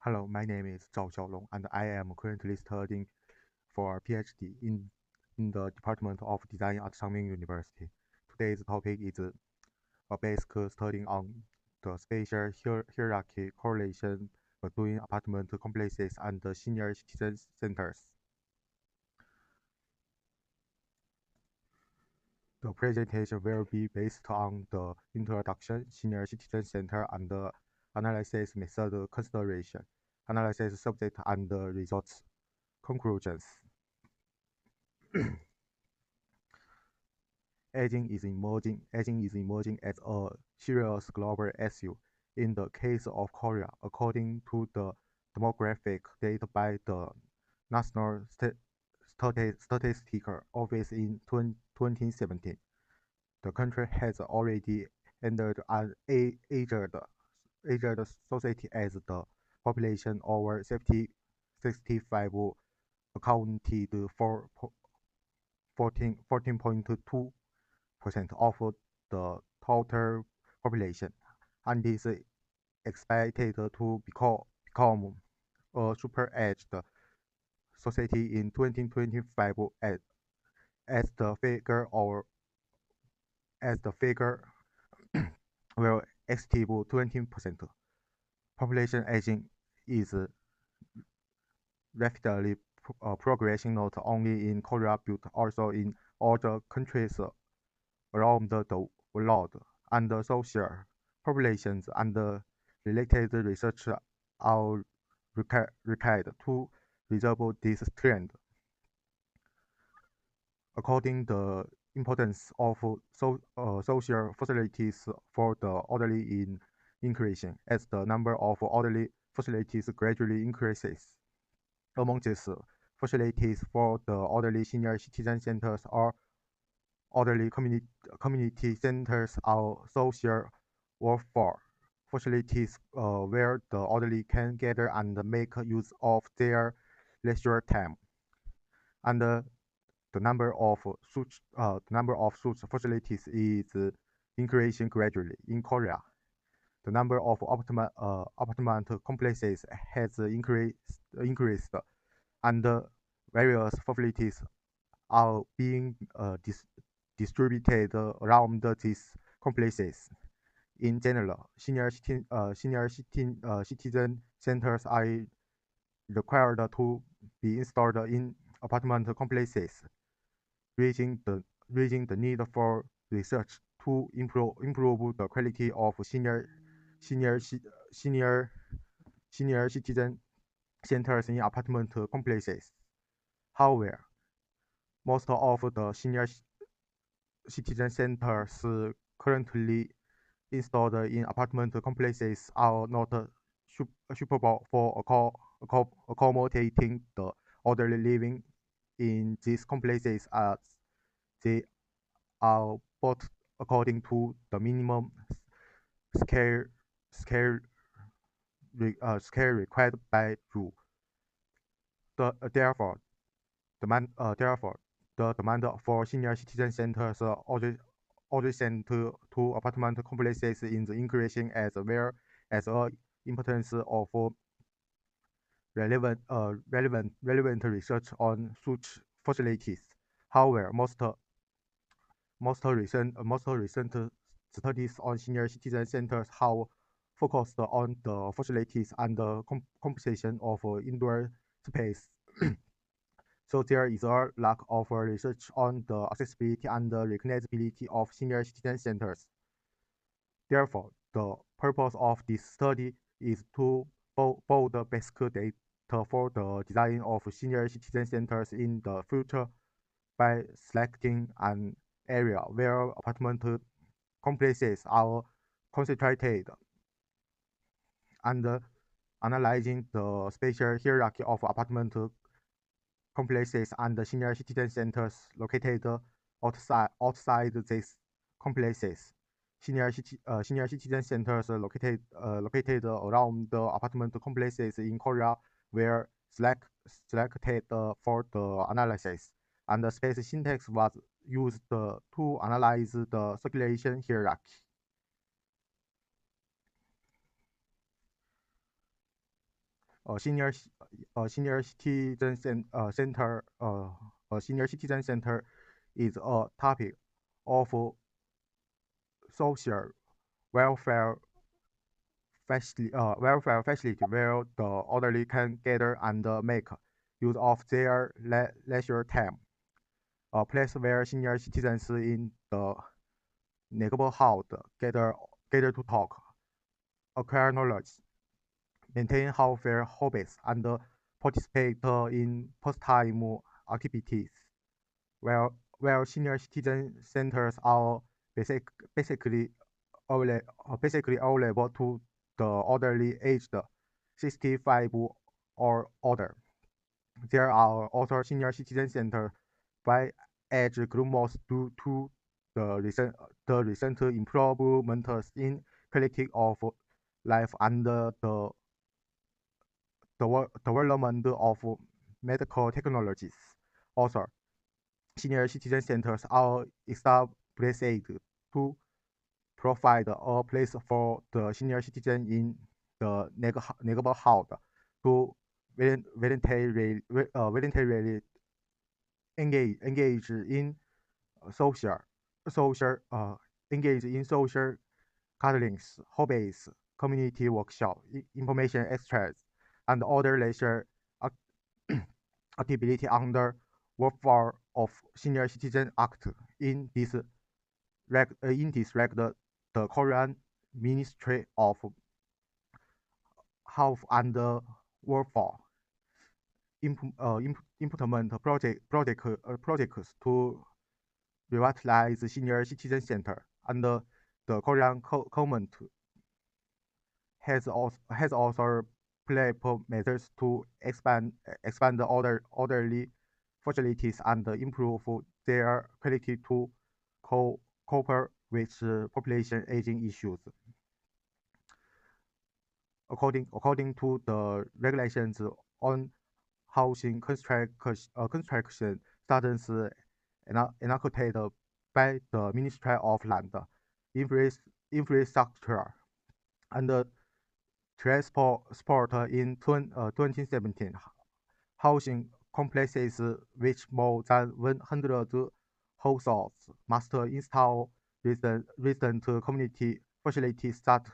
Hello, my name is Zhao Xiaolong, and I am currently studying for a PhD in the Department of Design at Xiamen University. Today's topic is a basic study on the spatial hierarchy correlation between apartment complexes and senior citizen centers. The presentation will be based on the introduction, senior citizen center, and the analysis method consideration, analysis subject and results, conclusions. Aging is emerging as a serious global issue. In the case of Korea, according to the demographic data by the National Statistical Office in 2017, the country has already entered an aged society as the population over 65 accounted for 14.2% of the total population, and is expected to become a super-aged society in 2025 as the figure or as the figure will exceed 20%. Population aging is rapidly progressing not only in Korea but also in other countries around the world, and social populations and related research are required to resolve this trend. According the importance of social facilities for the elderly in increasing as the number of elderly facilities gradually increases. Among these facilities for the elderly, senior citizen centers or elderly community centers are social welfare facilities where the elderly can gather and make use of their leisure time. And the number of such facilities is increasing gradually in Korea. The number of apartment complexes has increased, and various facilities are being distributed around these complexes. In general, citizen centers are required to be installed in apartment complexes, raising the need for research to improve the quality of senior senior senior citizen centers in apartment complexes. However, most of the senior citizen centers currently installed in apartment complexes are not suitable for accommodating the elderly living in these complexes, as they are built according to the minimum scale scale scale required by rule. Therefore, therefore, the demand for senior citizen centers adjacent to apartment complexes is increasing as well as the importance of relevant research on such facilities. However, most recent studies on senior citizen centers have focused on the facilities and the composition of indoor space. So there is a lack of research on the accessibility and the recognizability of senior citizen centers. Therefore, the purpose of this study is to build the basic data for the design of senior citizen centers in the future by selecting an area where apartment complexes are concentrated and analyzing the spatial hierarchy of apartment complexes and senior citizen centers located outside these complexes. Senior citizen centers located around the apartment complexes in Korea were selected for the analysis, and the space syntax was used to analyze the circulation hierarchy. senior citizen center. A senior citizen center is a topic of social welfare welfare facility where the elderly can gather and make use of their leisure time. A place where senior citizens in the neighborhood gather to talk, acquire knowledge, maintain healthy hobbies, and participate in pastime activities. Where senior citizen centers are basically basically available to the elderly aged 65 or older. There are also senior citizen centers by age groups due to the recent improvements in quality of life and the development of medical technologies. Also, senior citizen centers are established to provide a place for the senior citizen in the neighborhood to voluntarily engage in social social engage in social gatherings, hobbies, community workshop, information exchange, and other leisure activity under Workforce of Senior Citizen Act. In this the Korean Ministry of Health and Workforce implement projects to revitalize senior citizen center, and the Korean government has also played measures to expand the orderly facilities and improve their quality to cope with population aging issues. According to the regulations on housing construction standards enacted by the Ministry of Land, Infrastructure, and Transport in 2017, housing complexes with more than 100 households must install resident community facilities that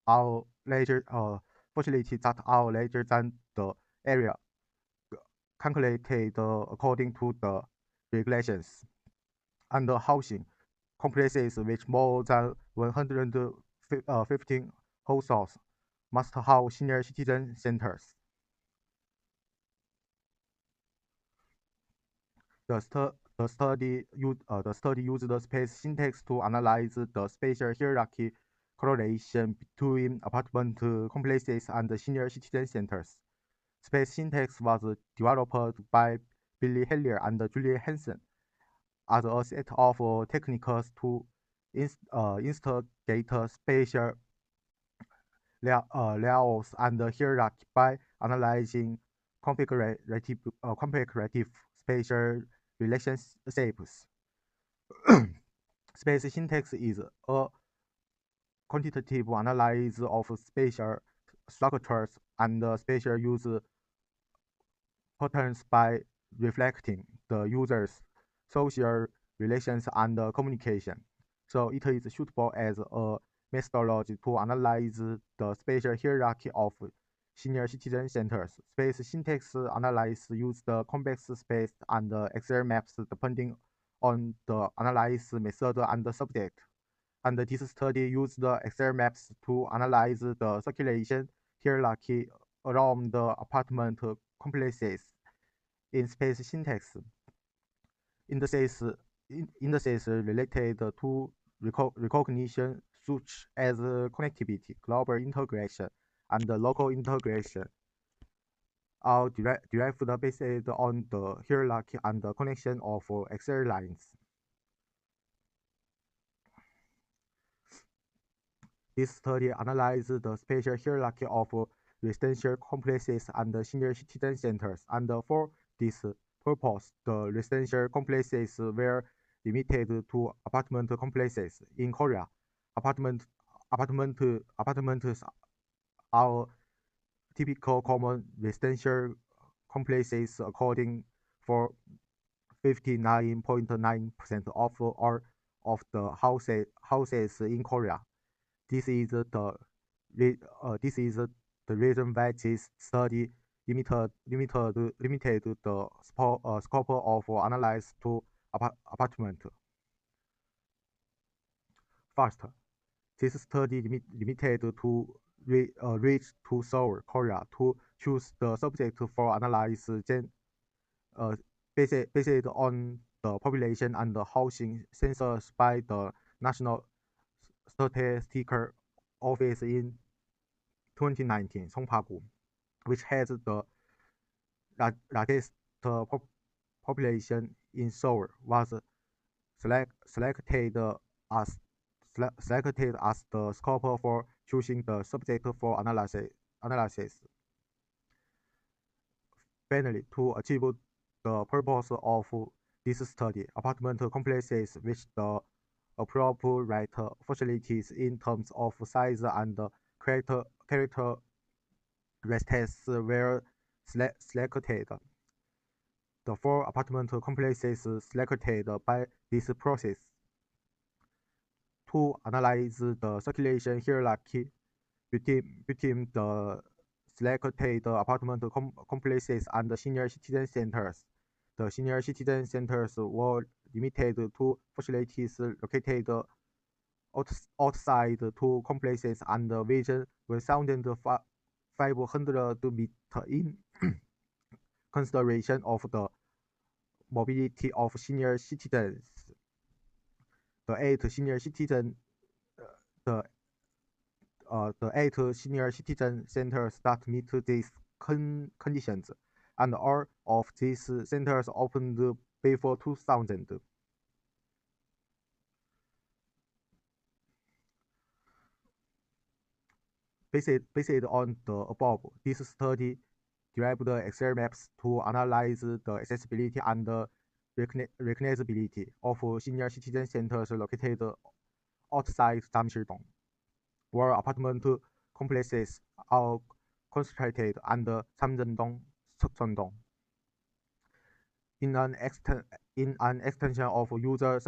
are larger than the area calculated according to the regulations. And housing complexes with more than 115 households must have senior citizen centers. The study used the space syntax to analyze the spatial hierarchy correlation between apartment complexes and senior citizen centers. Space syntax was developed by Billy Hellier and Julie Hansen as a set of techniques to instigate spatial layouts and hierarchy by analyzing comparative spatial relationships. Space syntax is a quantitative analysis of spatial structures and spatial use patterns by reflecting the user's social relations and communication. So it is suitable as a methodology to analyze the spatial hierarchy of senior citizen centers. Space syntax analysis use the complex space and Excel maps depending on the analysis method and the subject. And this study used the Excel maps to analyze the circulation hierarchy around the apartment complexes in space syntax. Indices related to recognition such as connectivity, global integration, and local integration are derived based on the hierarchy and the connection of Excel lines. This study analyzed the spatial hierarchy of residential complexes and senior citizen centers, and for this purpose, the residential complexes were limited to apartment complexes. In Korea, apartments are typical common residential complexes accounting for 59.9% of all of the houses in Korea. This is the reason why this study limited the scope of analysis to apartment. First, this study limited to reach to Seoul, Korea, to choose the subject for analysis. Then, based on the population and the housing census by the National Statistical Office in 2019, Songpa-gu, which has the largest population in Seoul, was selected as the scope for choosing the subject for analysis. Finally, to achieve the purpose of this study, apartment complexes with the appropriate facilities in terms of size and characteristics were selected. The 4 apartment complexes selected by this process to analyze the circulation hierarchy between the selected apartment complexes and the senior citizen centers. The senior citizen centers were limited to facilities located outside 2 complexes and within 1,500 meters in consideration of the mobility of senior citizens. The 8 senior citizen centers that meet these conditions, and all of these centers opened before 2000. Based on the above, this study derived Excel maps to analyze the accessibility and recognizability of senior citizen centers located outside Jamsil-dong, where apartment complexes are concentrated, and Samjeon-dong, Seokjeon-dong. In an extension of user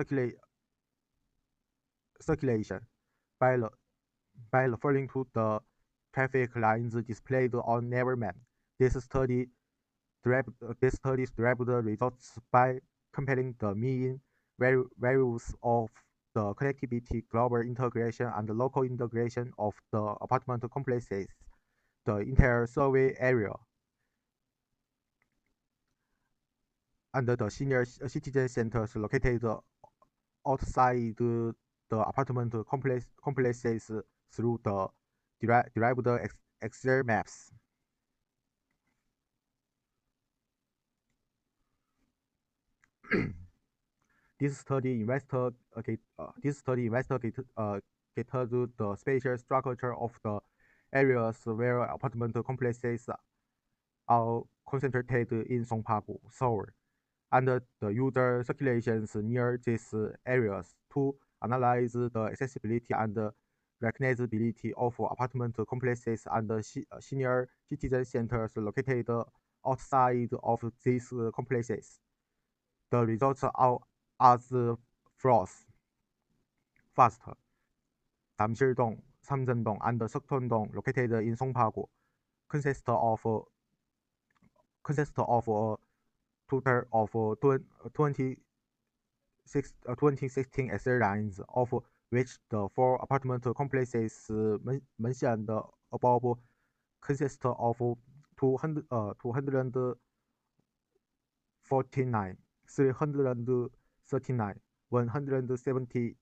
circulation by referring to the traffic lines displayed on neighbor map. This study derived the results by comparing the mean values of the connectivity, global integration, and local integration of the apartment complexes, the entire survey area, and the senior citizen centers located outside the apartment complexes through the derived Excel maps. This study investigated the spatial structure of the areas where apartment complexes are concentrated in Songpa-gu, Seoul, and the user circulations near these areas to analyze the accessibility and recognizability of apartment complexes and senior citizen centers located outside of these complexes. The results are as follows. First, Jamsil-dong, Samjeon-dong, and Seokjeon-dong, located in Songpa-gu, consist of a total of 2016 Excel lines, of which the 4 apartment complexes mentioned above consist of 249, 339, 170,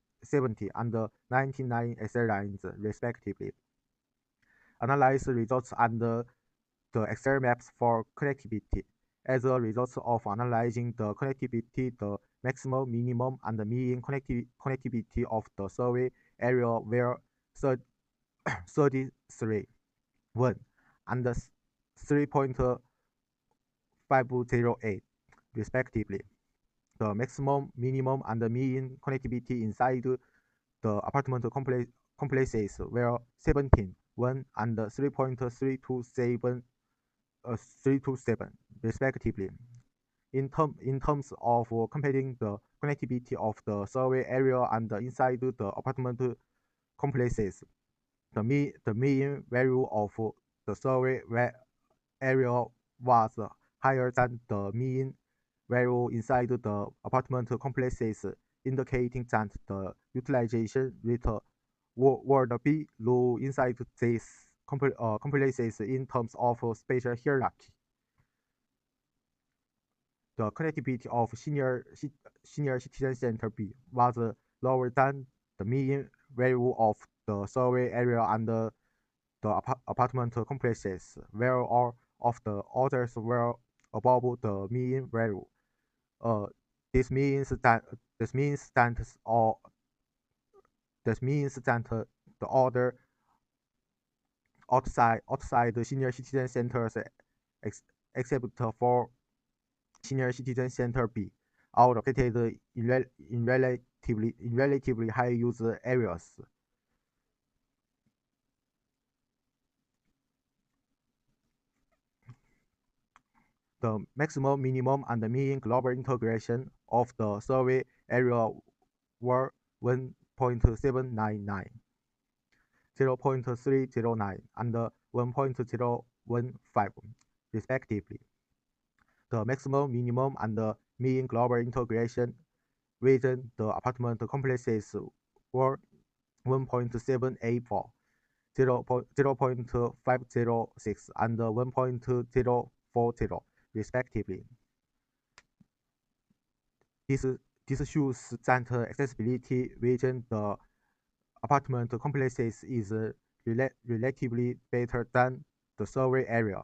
and 99 Excel lines, respectively. Analyze results and the Excel maps for connectivity. As a result of analyzing the connectivity, the maximum, minimum, and mean connectivity of the survey area were 33, 1, and 3.508, respectively. The maximum, minimum, and mean connectivity inside the apartment complexes were 17, 1 and 3.327, 327 respectively. In terms of computing the connectivity of the survey area and inside the apartment complexes, the mean value of the survey area was higher than the mean value inside the apartment complexes, indicating that the utilization rate would be low inside these complexes in terms of spatial hierarchy. The connectivity of senior citizen center B was lower than the mean value of the survey area and the apartment complexes, where all of the others were above the mean value. Uh, this means that this means that all this means that the order outside the senior citizen centers, ex, except for senior citizen center B, are located in relatively high user areas. The maximum, minimum, and mean global integration of the survey area were 1.799, 0.309, and 1.015, respectively. The maximum, minimum, and mean global integration within the apartment complexes were 1.784, 0.506, and 1.040, respectively. This shows that accessibility within the apartment complexes is relatively better than the survey area.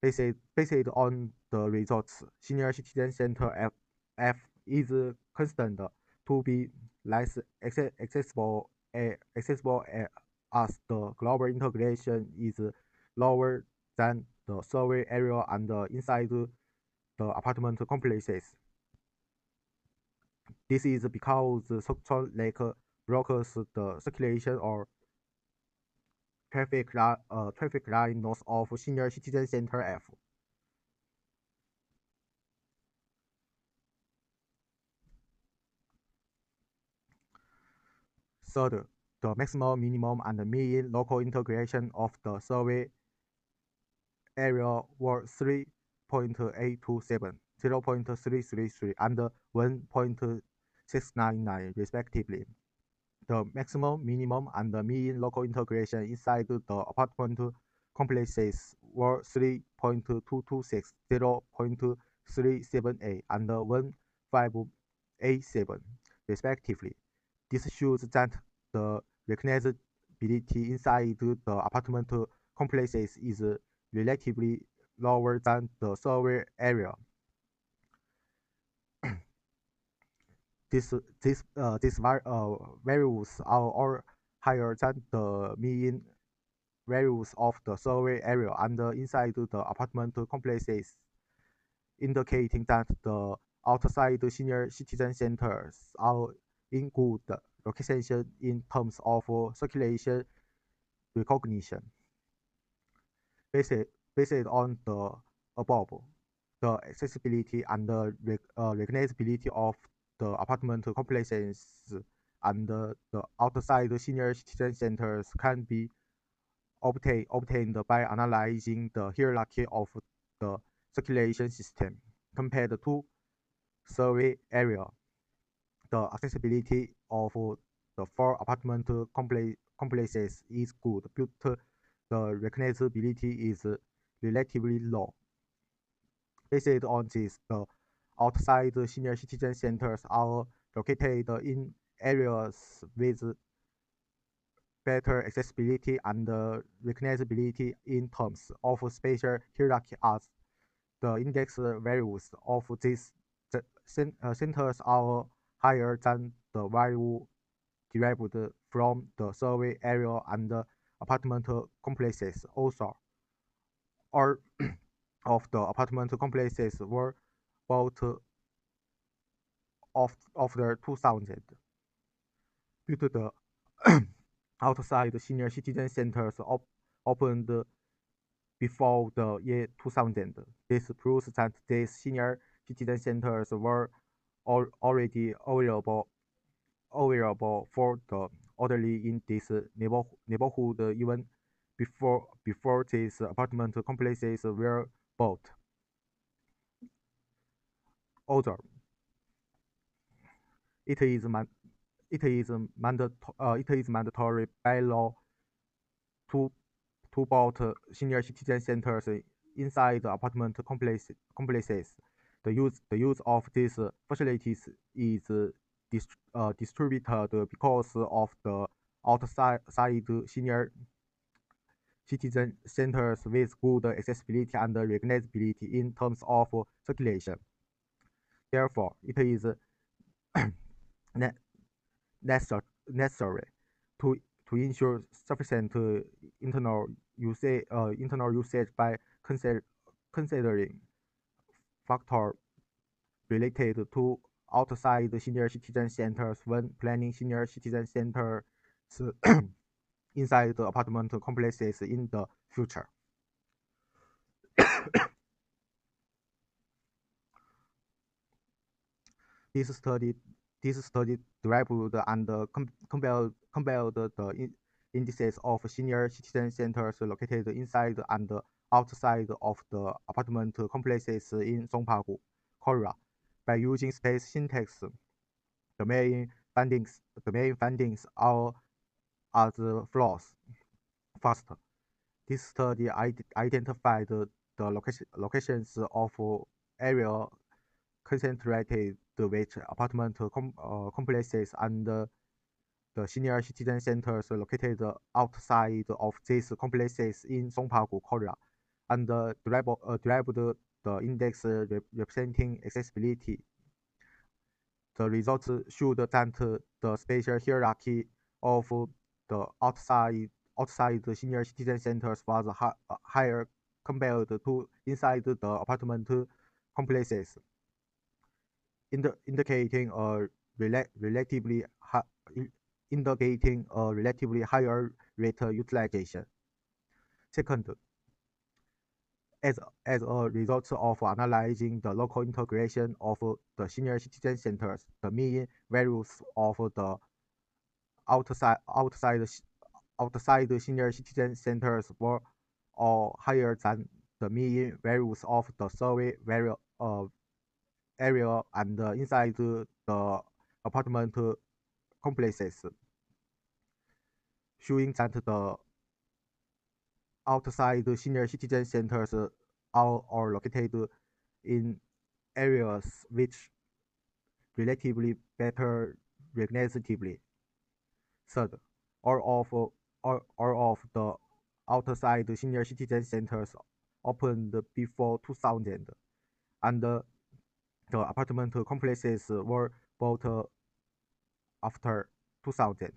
Based on the results, senior citizen center F is considered to be less accessible as the global integration is lower than the survey area and inside the apartment complexes. This is because social lake blocks the circulation or traffic line north of senior citizen center F. Third, the maximum, minimum, and mean local integration of the survey area were 3.827, 0.333, and 1.699, respectively. The maximum, minimum, and mean local integration inside the apartment complexes were 3.226, 0.378, and 1.587, respectively. This shows that the recognizability inside the apartment complexes is relatively lower than the survey area. These values are all higher than the mean values of the survey area and inside the apartment complexes, indicating that the outside senior citizen centers are in good location in terms of circulation recognition. Based, based on the above, the accessibility and the recognizability of the apartment complexes and the outside senior citizen centers can be obtained by analyzing the hierarchy of the circulation system compared to survey area. The accessibility of the four apartment complexes is good, but the recognizability is relatively low. Based on this, the outside senior citizen centers are located in areas with better accessibility and recognizability in terms of spatial hierarchy as the index values of these centers are higher than the value derived from the survey area and apartment complexes. Also, all of the apartment complexes were built after 2000 due to the outside senior citizen centers opened before the year 2000. This proves that these senior citizen centers were already available for the elderly in this neighborhood even before these apartment complexes were built. Although it is man, it is mandatory by law to build senior citizen centers inside apartment complexes. The use of these facilities is distributed because of the outside senior citizen centers with good accessibility and recognizability in terms of circulation. Therefore, it is ne- necessary to ensure sufficient internal usage by considering factors related to outside senior citizen centers when planning senior citizen centers inside the apartment complexes in the future. This study derived and compared the indices of senior citizen centers located inside and outside of the apartment complexes in Songpa-gu, Korea, by using space syntax. The main findings are as follows. First, this study identified the locations of area concentrated with apartment complexes and the senior citizen centers located outside of these complexes in Songpa-gu, Korea, and derived the index representing accessibility. The results showed that the spatial hierarchy of the outside senior citizen centers was higher compared to inside the apartment complexes, indicating a relatively higher rate utilization. Second, as a result of analyzing the local integration of the senior citizen centers, the mean values of the outside senior citizen centers were all higher than the mean values of the survey area and inside the apartment complexes, showing that the outside senior citizen centers are located in areas which relatively better recognizably. Third, all of the outside senior citizen centers opened before 2000, and the apartment complexes were built after 2000.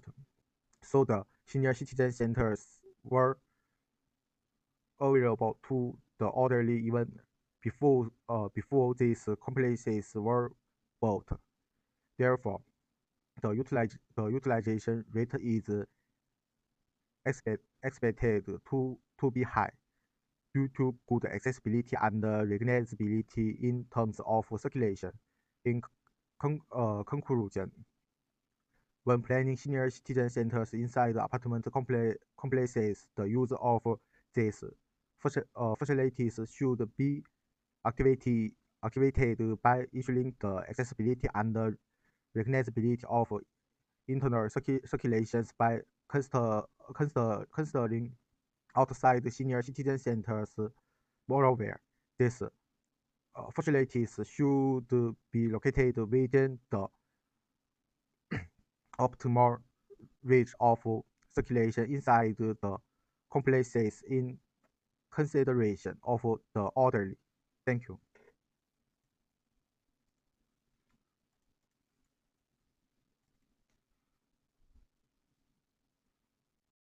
So the senior citizen centers were available to the elderly even before these complexes were built. Therefore, the utilization rate is expected to be high due to good accessibility and recognizability in terms of circulation. In conclusion, when planning senior citizen centers inside apartment complexes, the use of these facilities should be activated by ensuring the accessibility and recognizability of internal circulations by considering outside senior citizen centers. Moreover, these facilities should be located within the optimal range of circulation inside the complexes in consideration of the elderly. Thank you.